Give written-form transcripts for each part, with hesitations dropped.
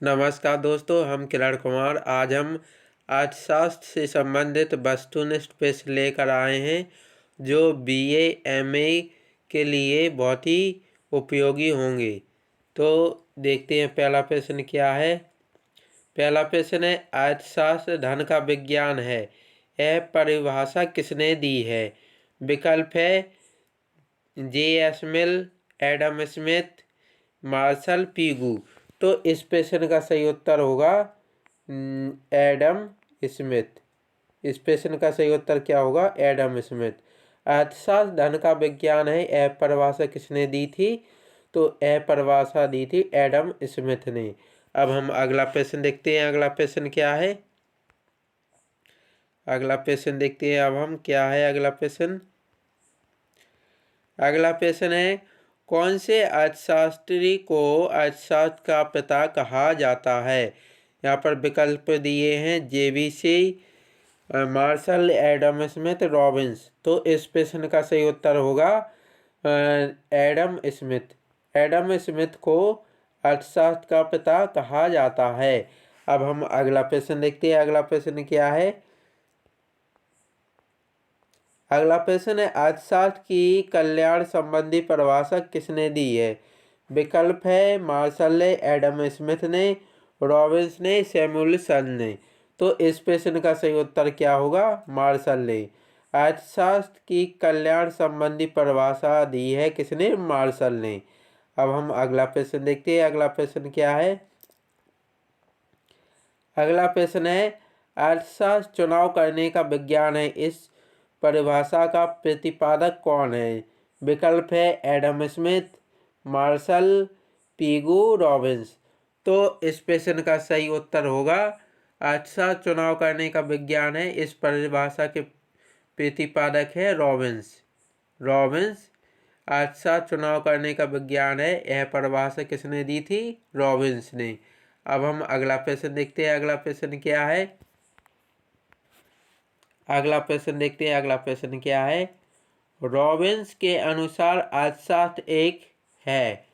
नमस्कार दोस्तों, हम किरण कुमार। आज हम अर्थशास्त्र से संबंधित वस्तुनिष्ठ प्रश्न लेकर आए हैं जो बीए एमए के लिए बहुत ही उपयोगी होंगे। तो देखते हैं पहला प्रश्न क्या है। पहला प्रश्न है, अर्थशास्त्र धन का विज्ञान है। यह परिभाषा किसने दी है? विकल्प है जे.एस. मिल, एडम स्मिथ, मार्शल पीगू। तो इस प्रश्न का सही उत्तर होगा एडम स्मिथ। इस प्रश्न का सही उत्तर क्या होगा? Adam Smith. अर्थशास्त्र धन का विज्ञान है, यह परिभाषा किसने दी थी? तो यह परिभाषा दी थी एडम स्मिथ ने। अब हम अगला प्रश्न देखते हैं। अगला प्रश्न क्या है? अगला प्रश्न देखते हैं अब हम क्या है अगला प्रश्न। अगला प्रश्न है, कौन से अर्थशास्त्री को अर्थशास्त्र का पिता कहा जाता है? यहाँ पर विकल्प दिए हैं JBC, Marshall, Adam Smith, Robbins. तो इस प्रश्न का सही उत्तर होगा एडम स्मिथ। एडम स्मिथ को अर्थशास्त्र का पिता कहा जाता है। अब हम अगला प्रश्न देखते हैं। अगला प्रश्न क्या है? अगला प्रश्न है, अर्थशास्त्र की कल्याण संबंधी परिभाषा किसने दी है? विकल्प है मार्शल ने, एडम स्मिथ ने, रॉबिन्स ने, सैमुअलसन ने। तो इस प्रश्न का सही उत्तर क्या होगा? मार्शल ने। अर्थशास्त्र की कल्याण संबंधी परिभाषा दी है किसने? मार्शल ने। अब हम अगला प्रश्न देखते हैं। अगला प्रश्न क्या है? अगला प्रश्न है, अर्थशास्त्र चुनाव करने का विज्ञान है। इस परिभाषा का प्रतिपादक कौन है? विकल्प है Adam Smith, Marshall, Pigou, Robbins. तो इस प्रश्न का सही उत्तर होगा अर्थशास्त्र चुनाव करने का विज्ञान है, इस परिभाषा के प्रतिपादक है रॉबिन्स। रॉबिन्स अर्थशास्त्र चुनाव करने का विज्ञान है, यह परिभाषा किसने दी थी? रॉबिन्स ने। अब हम अगला प्रश्न देखते हैं। अगला प्रश्न क्या है? अगला प्रश्न देखते हैं। अगला प्रश्न क्या है? रॉबिन्स के अनुसार अर्थशास्त्र एक है।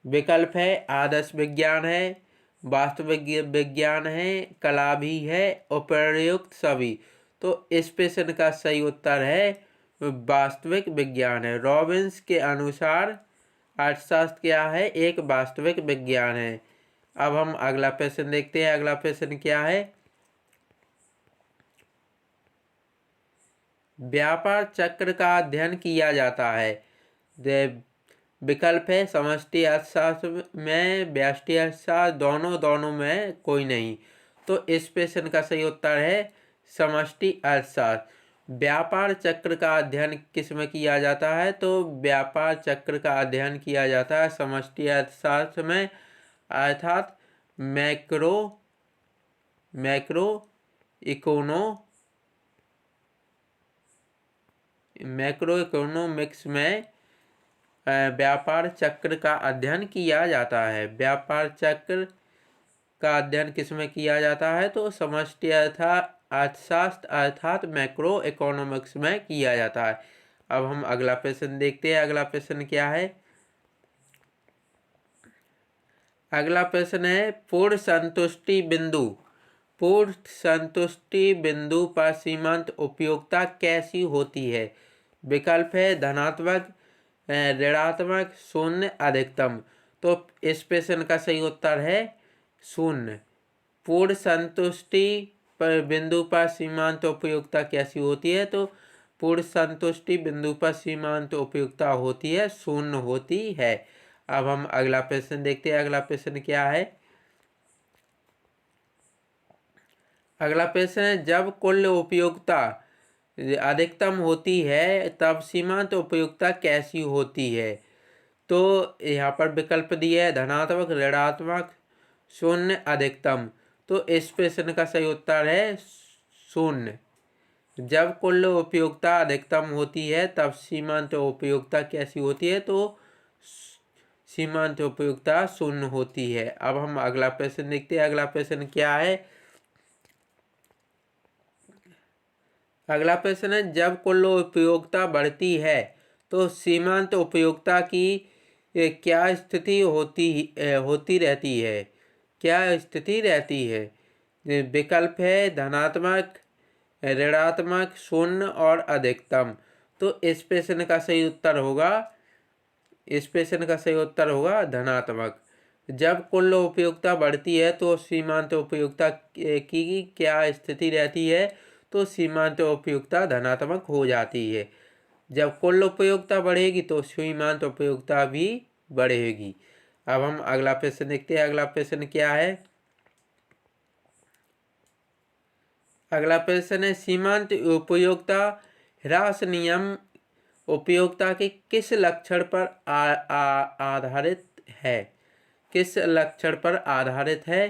विकल्प है आदर्श विज्ञान है, वास्तविक विज्ञान है, कला भी है, उपर्युक्त सभी। तो इस प्रश्न का सही उत्तर है वास्तविक विज्ञान है। रॉबिन्स के अनुसार अर्थशास्त्र क्या है? एक वास्तविक विज्ञान है। अब हम अगला प्रश्न देखते हैं। अगला प्रश्न क्या है? व्यापार चक्र का अध्ययन किया जाता है। विकल्प है समष्टि अर्थशास्त्र में, व्यष्टि अर्थशास्त्र, दोनों में कोई नहीं। तो इस प्रश्न का सही उत्तर है समष्टि अर्थशास्त्र। व्यापार चक्र का अध्ययन किस में किया जाता है? तो व्यापार चक्र का अध्ययन किया जाता है समष्टि अर्थशास्त्र में, अर्थात मैक्रो इकोनॉमिक्स में व्यापार चक्र का अध्ययन किया जाता है। व्यापार चक्र का अध्ययन किस में किया जाता है? तो समष्टि अर्थशास्त्र अर्थात मैक्रो इकोनॉमिक्स में किया जाता है। अब हम अगला प्रश्न देखते हैं। अगला प्रश्न क्या है? अगला प्रश्न है, पूर्ण संतुष्टि बिंदु पर सीमांत उपयोगिता कैसी होती है? विकल्प है धनात्मक, ऋणात्मक, शून्य, अधिकतम। तो इस प्रश्न का सही उत्तर है शून्य। पूर्ण संतुष्टि पर बिंदु पर सीमांत उपयोगिता कैसी होती है? तो पूर्ण संतुष्टि बिंदु पर सीमांत उपयोगिता होती है, शून्य होती है। अब हम अगला प्रश्न देखते हैं। अगला प्रश्न क्या है? अगला प्रश्न है, जब कुल उपयोगिता अधिकतम होती है तब सीमांत उपयोगिता कैसी होती है? तो यहाँ पर विकल्प दिए है धनात्मक, ऋणात्मक, शून्य, अधिकतम। तो इस प्रश्न का सही उत्तर है शून्य। जब कुल उपयोगिता अधिकतम होती है तब सीमांत उपयोगिता कैसी होती है? तो सीमांत उपयोगिता शून्य होती है। अब हम अगला प्रश्न देखते हैं। अगला प्रश्न क्या है? अगला प्रश्न है, जब कुल उपयोगिता बढ़ती है तो सीमांत उपयोगिता की क्या स्थिति होती रहती है? क्या स्थिति रहती है। विकल्प है धनात्मक, ऋणात्मक, शून्य और अधिकतम। तो इस प्रश्न का सही उत्तर होगा धनात्मक। जब कुल उपयोगिता बढ़ती है तो सीमांत उपयोगिता की क्या स्थिति रहती है, तो सीमांत उपयोगिता धनात्मक हो जाती है। जब कुल उपयोगिता बढ़ेगी तो सीमांत उपयोगिता भी बढ़ेगी। अब हम अगला प्रश्न देखते हैं। अगला प्रश्न क्या है। अगला प्रश्न है सीमांत उपयोगिता ह्रास नियम उपयोगिता के किस लक्षण पर आधारित है। किस लक्षण पर आधारित है।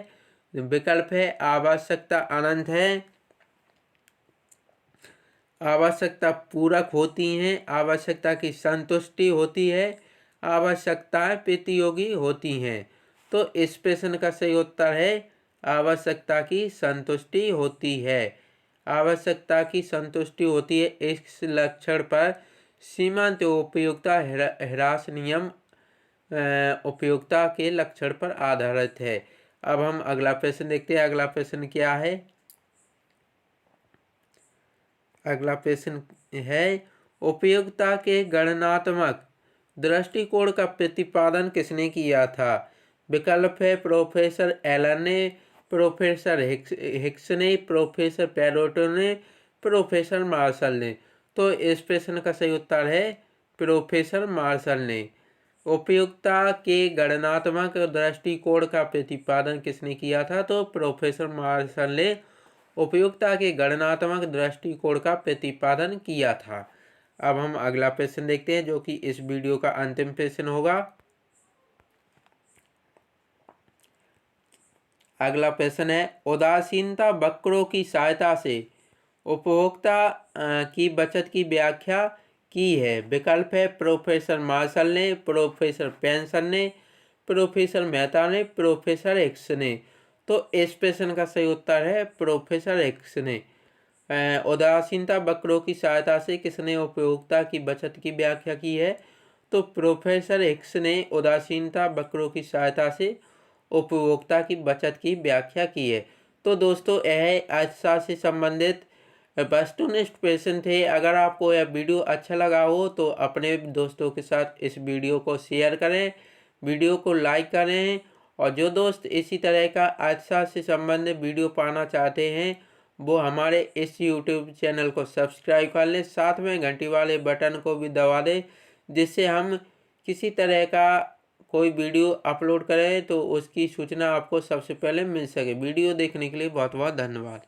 विकल्प है आवश्यकता अनंत है, आवश्यकता पूरक होती हैं, आवश्यकता की संतुष्टि होती है, आवश्यकताएं प्रतियोगी होती हैं। तो इस प्रश्न का सही उत्तर है आवश्यकता की संतुष्टि होती है। आवश्यकता की संतुष्टि होती है। इस लक्षण पर सीमांत उपयोगिता ह्रास नियम उपयोगिता के लक्षण पर आधारित है। अब हम अगला प्रश्न देखते हैं। अगला प्रश्न क्या है। अगला प्रश्न है उपयोगिता के गणनात्मक दृष्टिकोण का प्रतिपादन किसने किया था। विकल्प है प्रोफेसर एलन ने, प्रोफेसर हिक्स ने, प्रोफेसर पेरेटो ने, प्रोफेसर मार्शल ने। तो इस प्रश्न का सही उत्तर है प्रोफेसर मार्शल ने। उपयोगिता के गणनात्मक दृष्टिकोण का प्रतिपादन किसने किया था, तो प्रोफेसर मार्शल ने उपयोगिता के गणनात्मक दृष्टिकोण का प्रतिपादन किया था। अब हम अगला प्रश्न देखते हैं जो कि इस वीडियो का अंतिम प्रश्न होगा। अगला प्रश्न है उदासीनता वक्रों की सहायता से उपभोक्ता की बचत की व्याख्या की है। विकल्प है प्रोफेसर मार्शल ने, प्रोफेसर पेंसन ने, प्रोफेसर मेहता ने, प्रोफेसर हिक्स ने। तो इस प्रश्न का सही उत्तर है प्रोफेसर हिक्स ने। उदासीनता वक्रों की सहायता से किसने उपभोक्ता की बचत की व्याख्या की है, तो प्रोफेसर हिक्स ने उदासीनता वक्रों की सहायता से उपभोक्ता की बचत की व्याख्या की है। तो दोस्तों यह अर्थशास्त्र से संबंधित वस्तुनिष्ठ प्रश्न थे। अगर आपको यह वीडियो अच्छा लगा हो तो अपने दोस्तों के साथ इस वीडियो को शेयर करें, वीडियो को लाइक करें। और जो दोस्त इसी तरह का अर्थशास्त्र से संबंधित वीडियो पाना चाहते हैं वो हमारे इस यूट्यूब चैनल को सब्सक्राइब कर लें, साथ में घंटी वाले बटन को भी दबा दें, जिससे हम किसी तरह का कोई वीडियो अपलोड करें तो उसकी सूचना आपको सबसे पहले मिल सके। वीडियो देखने के लिए बहुत बहुत धन्यवाद।